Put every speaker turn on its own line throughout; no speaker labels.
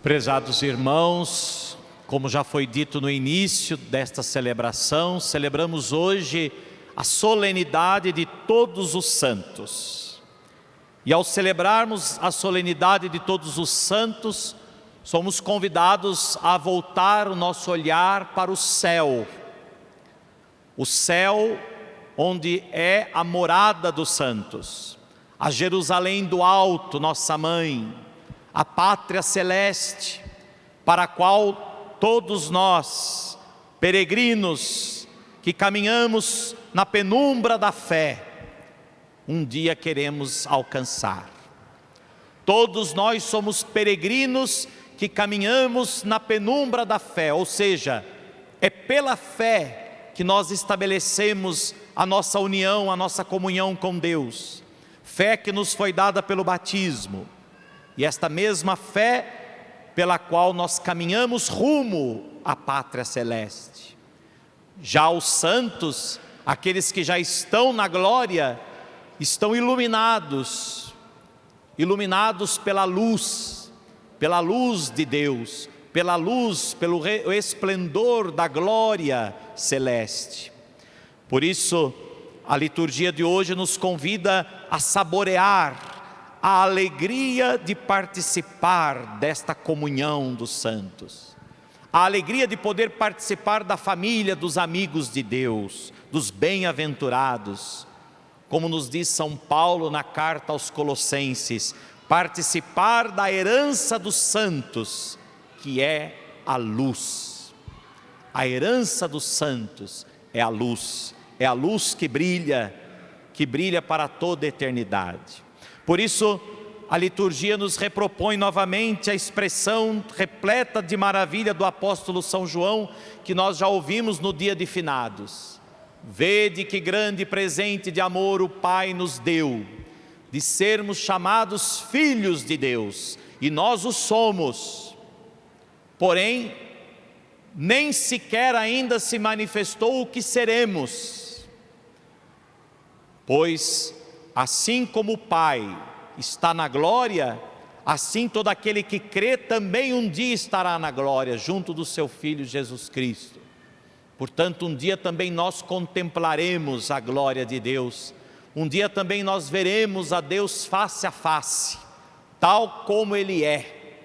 Prezados irmãos, como já foi dito no início desta celebração, celebramos hoje a solenidade de todos os santos. E ao celebrarmos a solenidade de todos os santos, somos convidados a voltar o nosso olhar para o céu onde é a morada dos santos, a Jerusalém do alto, nossa mãe, a pátria celeste, para a qual todos nós, peregrinos, que caminhamos na penumbra da fé, um dia queremos alcançar. Todos nós somos peregrinos que caminhamos na penumbra da fé, ou seja, é pela fé que nós estabelecemos a nossa união, a nossa comunhão com Deus. Fé que nos foi dada pelo batismo. E esta mesma fé pela qual nós caminhamos rumo à pátria celeste. Já os santos, aqueles que já estão na glória, estão iluminados pela luz de Deus, pelo esplendor da glória celeste. Por isso, a liturgia de hoje nos convida a saborear a alegria de participar desta comunhão dos santos, a alegria de poder participar da família dos amigos de Deus, dos bem-aventurados, como nos diz São Paulo na carta aos Colossenses, participar da herança dos santos, que é a luz. A herança dos santos é a luz que brilha para toda a eternidade. Por isso, a liturgia nos repropõe novamente a expressão repleta de maravilha do apóstolo São João, que nós já ouvimos no dia de finados. Vede que grande presente de amor o Pai nos deu, de sermos chamados filhos de Deus, e nós o somos. Porém, nem sequer ainda se manifestou o que seremos, pois assim como o Pai está na glória, assim todo aquele que crê também um dia estará na glória, junto do seu Filho Jesus Cristo. Portanto, um dia também nós contemplaremos a glória de Deus, um dia também nós veremos a Deus face a face, tal como Ele é.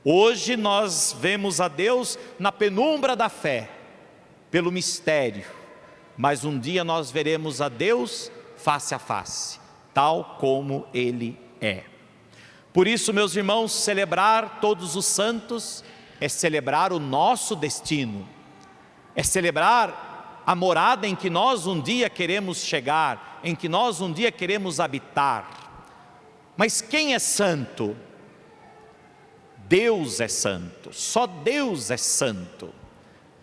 Hoje nós vemos a Deus na penumbra da fé, pelo mistério, mas um dia nós veremos a Deus face a face, tal como Ele é. Por isso, meus irmãos, celebrar todos os santos é celebrar o nosso destino, é celebrar a morada em que nós um dia queremos chegar, em que nós um dia queremos habitar. Mas quem é santo? Deus é santo, só Deus é santo.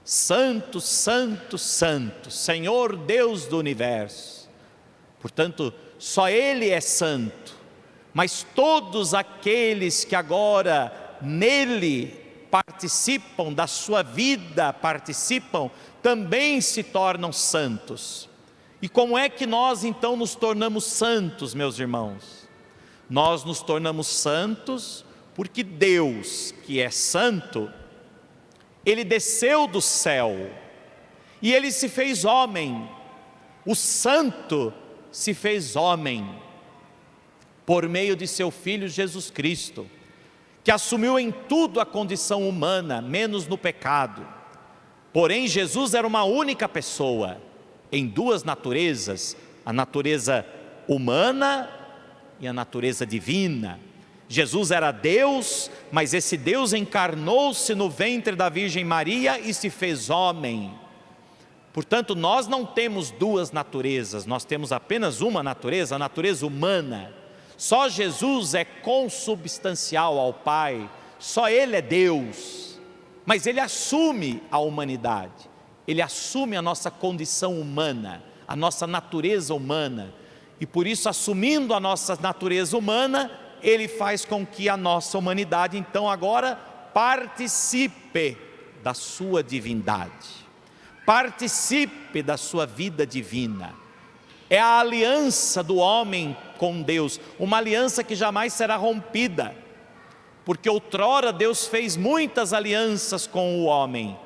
Santo, santo, santo, Senhor Deus do universo. Portanto, só Ele é santo, mas todos aqueles que agora nele participam da sua vida, também se tornam santos. E como é que nós então nos tornamos santos, meus irmãos? Nós nos tornamos santos porque Deus, que é santo, Ele desceu do céu e Ele se fez homem. O santo se fez homem por meio de seu Filho Jesus Cristo, que assumiu em tudo a condição humana, menos no pecado. Porém, Jesus era uma única pessoa, em duas naturezas, a natureza humana e a natureza divina. Jesus era Deus, mas esse Deus encarnou-se no ventre da Virgem Maria e se fez homem. Portanto, nós não temos duas naturezas, nós temos apenas uma natureza, a natureza humana. Só Jesus é consubstancial ao Pai, só Ele é Deus. Mas Ele assume a humanidade, Ele assume a nossa condição humana, a nossa natureza humana. E por isso, assumindo a nossa natureza humana, Ele faz com que a nossa humanidade, então agora, participe da sua divindade. Participe da sua vida divina. É a aliança do homem com Deus, uma aliança que jamais será rompida. porque outrora Deus fez muitas alianças com o homem,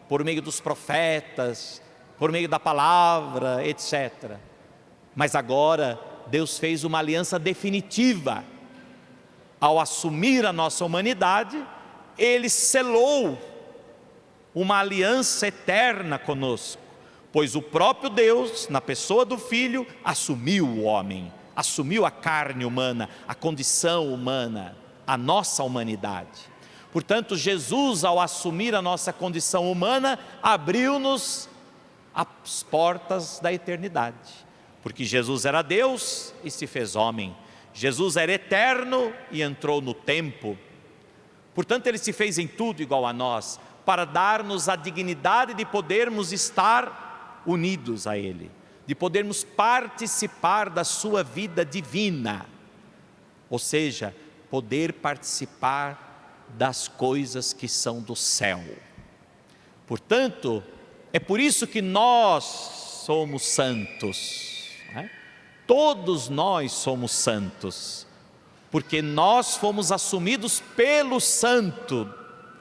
por meio dos profetas, por meio da palavra, etc. Mas agora Deus fez uma aliança definitiva. Ao assumir a nossa humanidade, Ele selou uma aliança eterna conosco, pois o próprio Deus, na pessoa do Filho, assumiu o homem, assumiu a carne humana, a condição humana, a nossa humanidade. Portanto, Jesus, ao assumir a nossa condição humana, abriu-nos as portas da eternidade, porque Jesus era Deus e se fez homem, Jesus era eterno e entrou no tempo, portanto Ele se fez em tudo igual a nós, para dar-nos a dignidade de podermos estar unidos a Ele, de podermos participar da sua vida divina, ou seja, poder participar das coisas que são do céu. Portanto, é por isso que nós somos santos, né? Todos nós somos santos, porque nós fomos assumidos pelo Santo,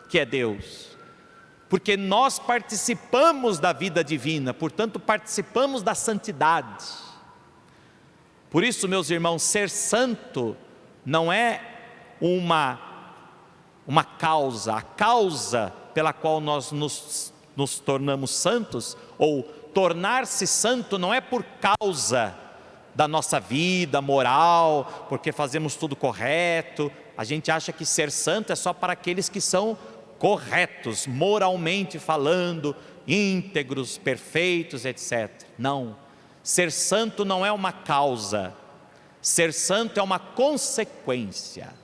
que é Deus, porque nós participamos da vida divina, portanto participamos da santidade. Por isso, meus irmãos, ser santo não é uma causa, a causa pela qual nós nos tornamos santos, ou tornar-se santo não é por causa da nossa vida moral, porque fazemos tudo correto. A gente acha que ser santo é só para aqueles que são corretos, moralmente falando, íntegros, perfeitos, etc. Não, ser santo não é uma causa, ser santo é uma consequência.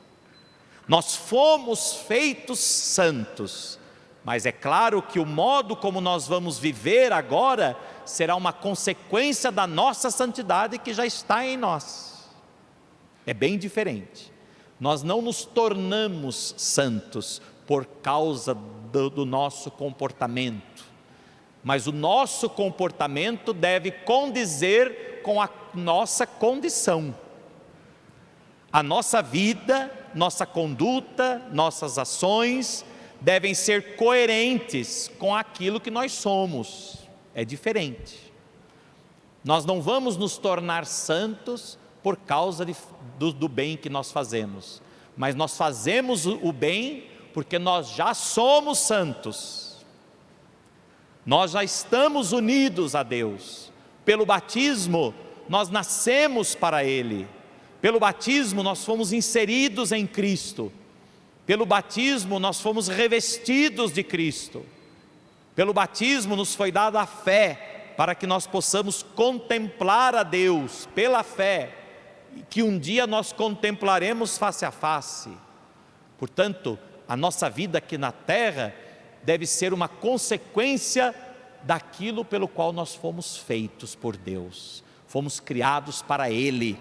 Nós fomos feitos santos, mas é claro que o modo como nós vamos viver agora será uma consequência da nossa santidade que já está em nós. É bem diferente. Nós não nos tornamos santos por causa do nosso comportamento, mas o nosso comportamento deve condizer com a nossa condição. A nossa vida, nossa conduta, nossas ações devem ser coerentes com aquilo que nós somos. É diferente. Nós não vamos nos tornar santos por causa do bem que nós fazemos, mas nós fazemos o bem porque nós já somos santos. Nós já estamos unidos a Deus. Pelo batismo, nós nascemos para Ele. Pelo batismo, nós fomos inseridos em Cristo. Pelo batismo, nós fomos revestidos de Cristo. Pelo batismo, nos foi dada a fé, para que nós possamos contemplar a Deus, pela fé, que um dia nós contemplaremos face a face. Portanto, a nossa vida aqui na terra deve ser uma consequência daquilo pelo qual nós fomos feitos por Deus. Fomos criados para Ele.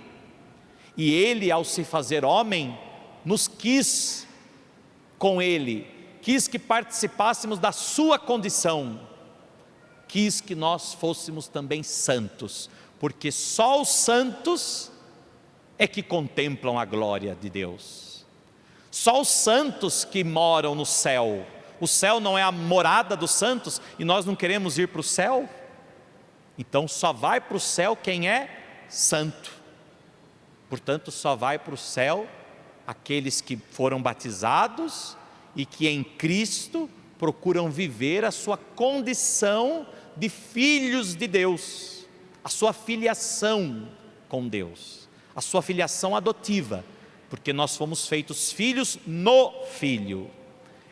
E Ele, ao se fazer homem, nos quis com Ele, quis que participássemos da sua condição, quis que nós fôssemos também santos, porque só os santos é que contemplam a glória de Deus. Só os santos que moram no céu. O céu não é a morada dos santos e nós não queremos ir para o céu? Então só vai para o céu quem é santo. Portanto, só vai para o céu aqueles que foram batizados e que em Cristo procuram viver a sua condição de filhos de Deus, a sua filiação com Deus, a sua filiação adotiva, porque nós fomos feitos filhos no Filho.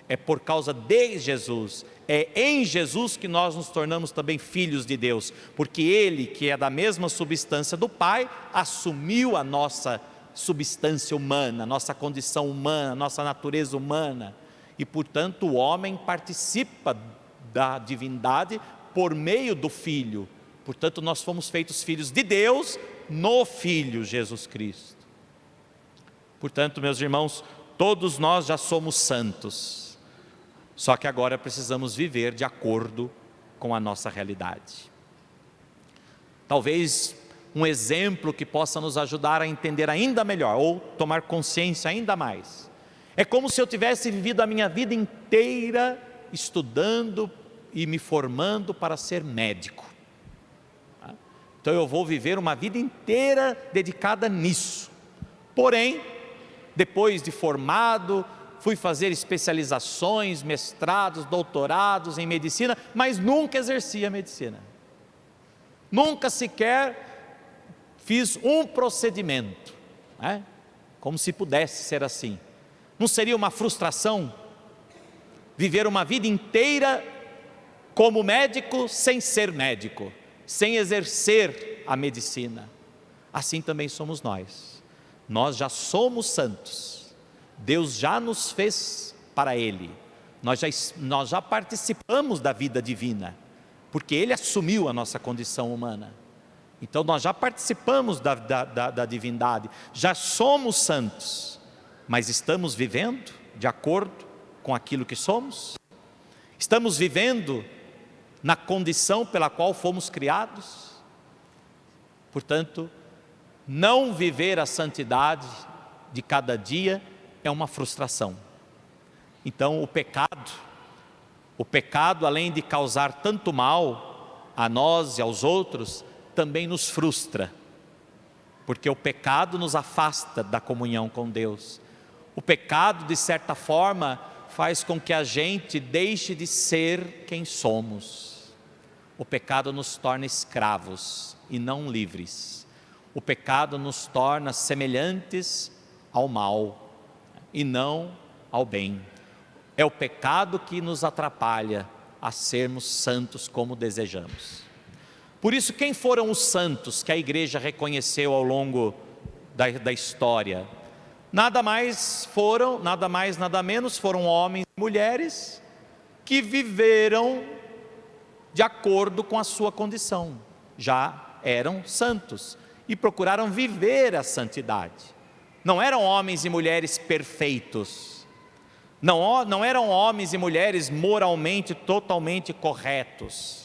É por causa de Jesus, é em Jesus que nós nos tornamos também filhos de Deus, porque Ele, que é da mesma substância do Pai, assumiu a nossa substância humana, nossa condição humana, nossa natureza humana, e portanto o homem participa da divindade por meio do Filho. Portanto, nós fomos feitos filhos de Deus no Filho Jesus Cristo. Portanto, meus irmãos, todos nós já somos santos, só que agora precisamos viver de acordo com a nossa realidade. Talvez um exemplo que possa nos ajudar a entender ainda melhor, ou tomar consciência ainda mais, É como se eu tivesse vivido a minha vida inteira estudando e me formando para ser médico. Então eu vou viver uma vida inteira dedicada nisso. Porém, depois de formado, fui fazer especializações, mestrados, doutorados em medicina, mas nunca exerci a medicina. Nunca sequer fiz um procedimento, né? Como se pudesse ser assim. Não seria uma frustração viver uma vida inteira como médico sem ser médico, sem exercer a medicina? Assim também somos nós. Nós já somos santos. Deus já nos fez para Ele. Nós já participamos da vida divina, porque Ele assumiu a nossa condição humana. Então nós já participamos da divindade, já somos santos, mas estamos vivendo de acordo com aquilo que somos? Estamos vivendo na condição pela qual fomos criados? Portanto, não viver a santidade de cada dia é uma frustração. Então o pecado além de causar tanto mal a nós e aos outros, também nos frustra, porque o pecado nos afasta da comunhão com Deus. O pecado, de certa forma, faz com que a gente deixe de ser quem somos. O pecado nos torna escravos e não livres. O pecado nos torna semelhantes ao mal e não ao bem. É o pecado que nos atrapalha a sermos santos como desejamos. Por isso, quem foram os santos que a igreja reconheceu ao longo da história? Nada mais, nada menos, foram homens e mulheres que viveram de acordo com a sua condição. Já eram santos e procuraram viver a santidade. Não eram homens e mulheres perfeitos. Não eram homens e mulheres moralmente totalmente corretos.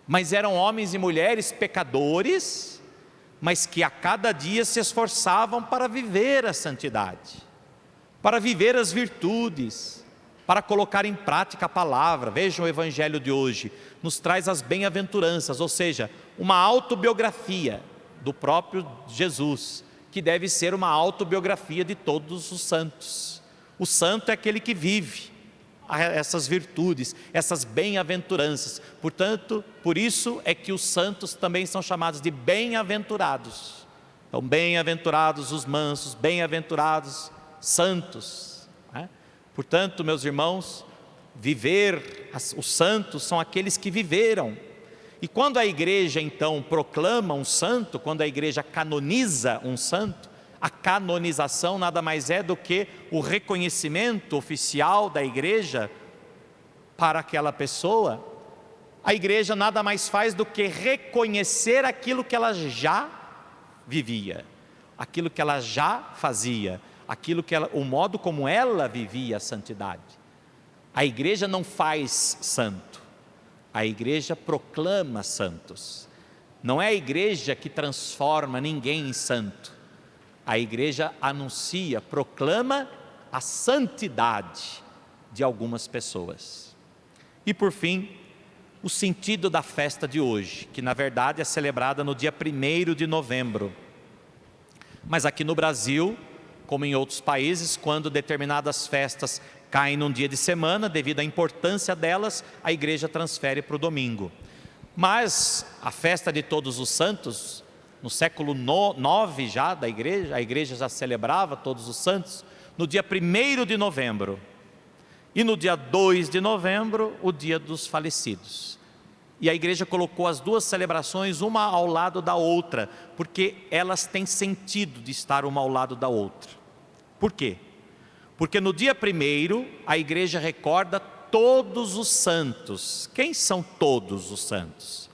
Mas eram homens e mulheres pecadores, mas que a cada dia se esforçavam para viver a santidade, para viver as virtudes, para colocar em prática a palavra. Vejam, o evangelho de hoje nos traz as bem-aventuranças, ou seja, uma autobiografia do próprio Jesus, que deve ser uma autobiografia de todos os santos. O santo é aquele que vive essas virtudes, essas bem-aventuranças. Portanto, por isso é que os santos também são chamados de bem-aventurados. Então, bem-aventurados os mansos, bem-aventurados santos, né? Portanto, meus irmãos, os santos são aqueles que viveram. E quando a igreja então proclama um santo, quando a igreja canoniza um santo, a canonização nada mais é do que o reconhecimento oficial da igreja para aquela pessoa. A igreja nada mais faz do que reconhecer aquilo que ela já vivia, aquilo que ela já fazia, o modo como ela vivia a santidade. A igreja não faz santo, a igreja proclama santos. Não é a igreja que transforma ninguém em santo. A igreja anuncia, proclama a santidade de algumas pessoas. E por fim, o sentido da festa de hoje, que na verdade é celebrada no dia 1º de novembro. Mas aqui no Brasil, como em outros países, quando determinadas festas caem num dia de semana, devido à importância delas, a igreja transfere para o domingo. Mas a festa de Todos os Santos, no século IX já da igreja, a igreja já celebrava Todos os Santos, no dia 1º de novembro. E no dia 2 de novembro, o dia dos falecidos. E a igreja colocou as duas celebrações uma ao lado da outra, porque elas têm sentido de estar uma ao lado da outra. Por quê? Porque no dia 1º, a igreja recorda todos os santos. Quem são todos os santos?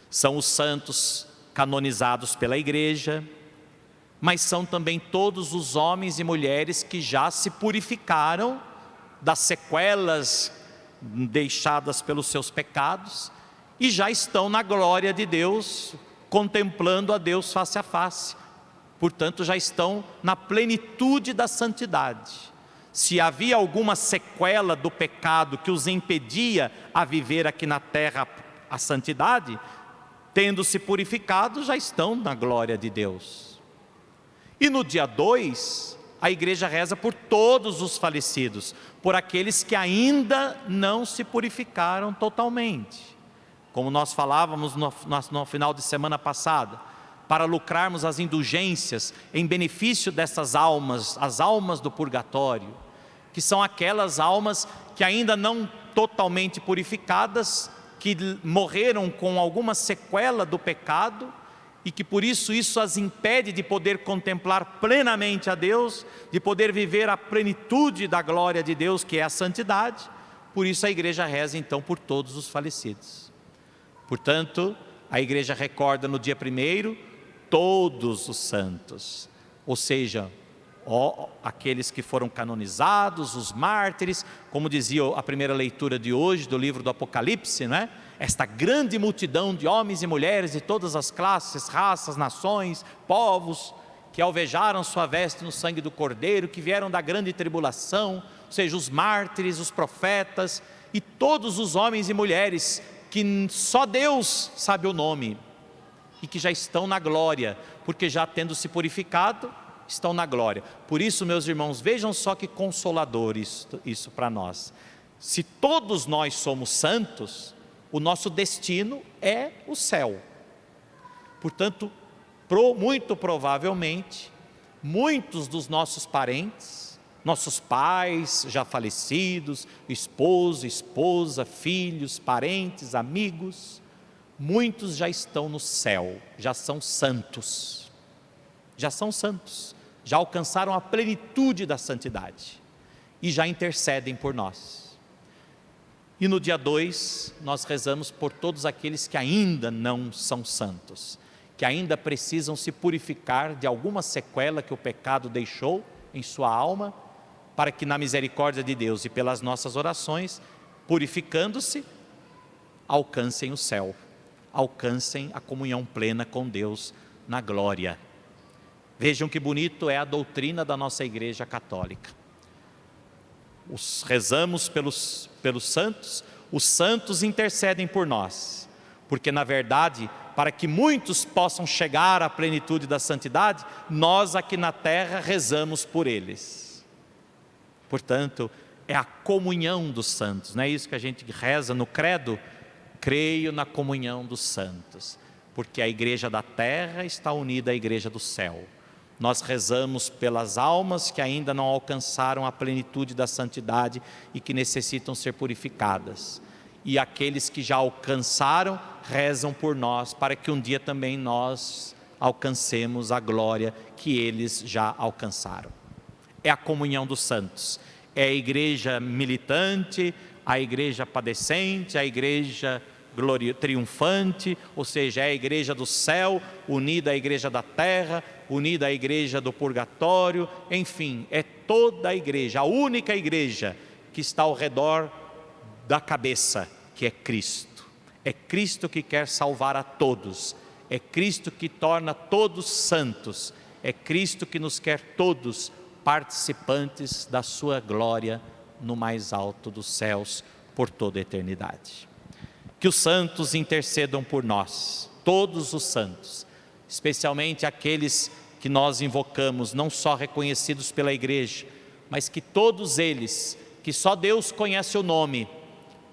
São os santos canonizados pela igreja, mas são também todos os homens e mulheres que já se purificaram das sequelas deixadas pelos seus pecados e já estão na glória de Deus, contemplando a Deus face a face. Portanto, já estão na plenitude da santidade. se havia alguma sequela do pecado que os impedia a viver aqui na terra a santidade, tendo-se purificados, já estão na glória de Deus. E no dia 2, a igreja reza por todos os falecidos, por aqueles que ainda não se purificaram totalmente. Como nós falávamos no final de semana passada, para lucrarmos as indulgências em benefício dessas almas, as almas do purgatório, que são aquelas almas que ainda não totalmente purificadas, que morreram com alguma sequela do pecado, e que por isso as impede de poder contemplar plenamente a Deus, de poder viver a plenitude da glória de Deus, que é a santidade. Por isso a igreja reza então por todos os falecidos. Portanto, a igreja recorda no dia 1º todos os santos, ou seja, aqueles que foram canonizados, os mártires, como dizia a primeira leitura de hoje do livro do Apocalipse, não é? Esta grande multidão de homens e mulheres de todas as classes, raças, nações, povos, que alvejaram sua veste no sangue do Cordeiro, que vieram da grande tribulação, ou seja, os mártires, os profetas e todos os homens e mulheres que só Deus sabe o nome e que já estão na glória, porque já tendo se purificado, estão na glória. Por isso, meus irmãos, vejam só que consolador isso para nós. Se todos nós somos santos, o nosso destino é o céu. Portanto, muito provavelmente, muitos dos nossos parentes, nossos pais já falecidos, esposo, esposa, filhos, parentes, amigos, muitos já estão no céu, já são santos. Já são santos, já alcançaram a plenitude da santidade e já intercedem por nós. E no dia 2, nós rezamos por todos aqueles que ainda não são santos, que ainda precisam se purificar de alguma sequela que o pecado deixou em sua alma, para que na misericórdia de Deus e pelas nossas orações, purificando-se, alcancem o céu, alcancem a comunhão plena com Deus na glória. Vejam que bonito é a doutrina da nossa Igreja Católica. Rezamos pelos santos, os santos intercedem por nós, porque na verdade, para que muitos possam chegar à plenitude da santidade, nós aqui na terra rezamos por eles. Portanto, é a comunhão dos santos, não é isso que a gente reza no credo? Creio na comunhão dos santos, porque a igreja da terra está unida à igreja do céu. Nós rezamos pelas almas que ainda não alcançaram a plenitude da santidade e que necessitam ser purificadas. E aqueles que já alcançaram, rezam por nós, para que um dia também nós alcancemos a glória que eles já alcançaram. É a comunhão dos santos, é a igreja militante, a igreja padecente, a igreja triunfante, ou seja, é a igreja do céu, unida à igreja da terra, unida à igreja do purgatório, enfim, é toda a igreja, a única igreja que está ao redor da cabeça, que é Cristo. É Cristo que quer salvar a todos, é Cristo que torna todos santos, é Cristo que nos quer todos participantes da sua glória no mais alto dos céus por toda a eternidade. Que os santos intercedam por nós, todos os santos, especialmente aqueles que nós invocamos, não só reconhecidos pela igreja, mas que todos eles, que só Deus conhece o nome,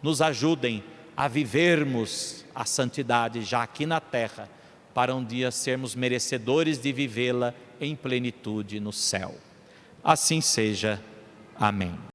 nos ajudem a vivermos a santidade já aqui na terra, para um dia sermos merecedores de vivê-la em plenitude no céu. Assim seja. Amém.